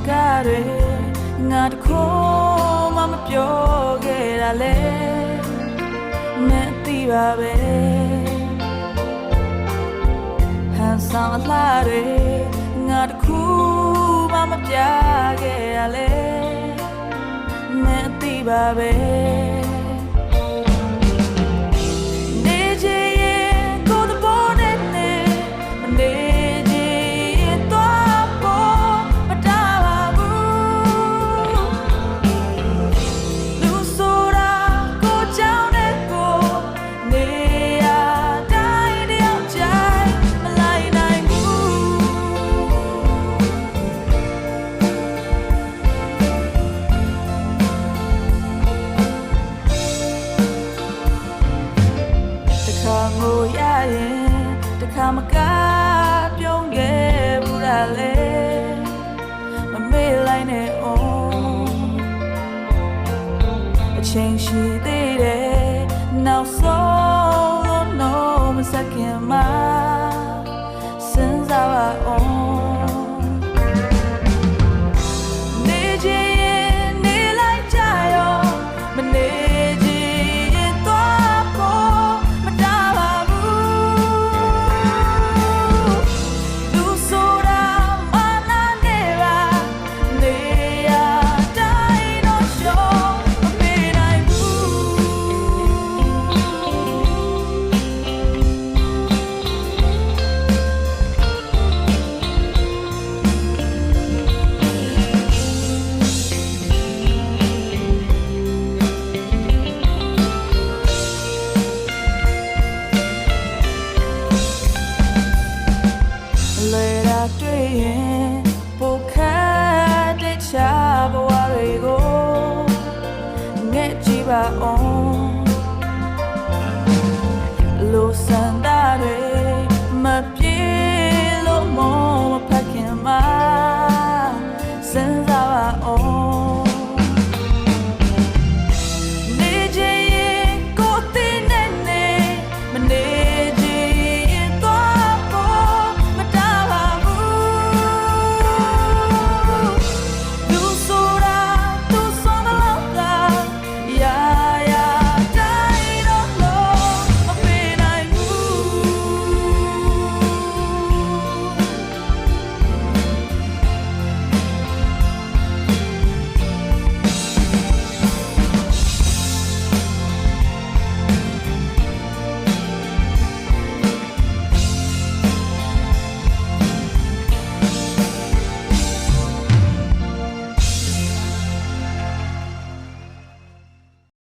ကားတွေငါတခုမှမပြောခဲ့တာလေမသိပါပဲဟန်ဆောင်အလားတွေငါတခုမှမပြခဲ့ရလေမသိပါပဲနေချင်ရင်ကိုယ်တဘောနဲ့နေမနေချင်ရင်သွားဖို့မတားပါဘူးလူဆိုတာကိုကြောင့်နဲ့ကိုနေရတိုင်းတယောက်ကြိုင်မလိုက်နိုင်ဘူးတခါငိုရရင်တခါမကားပြုံးခဲ့ဘူးလားလေမမေ့လိုက်နဲ့အောင်အချိန်ရှိသေးတယ်နောက်ဆုံးလို့ no မစခင်မှာ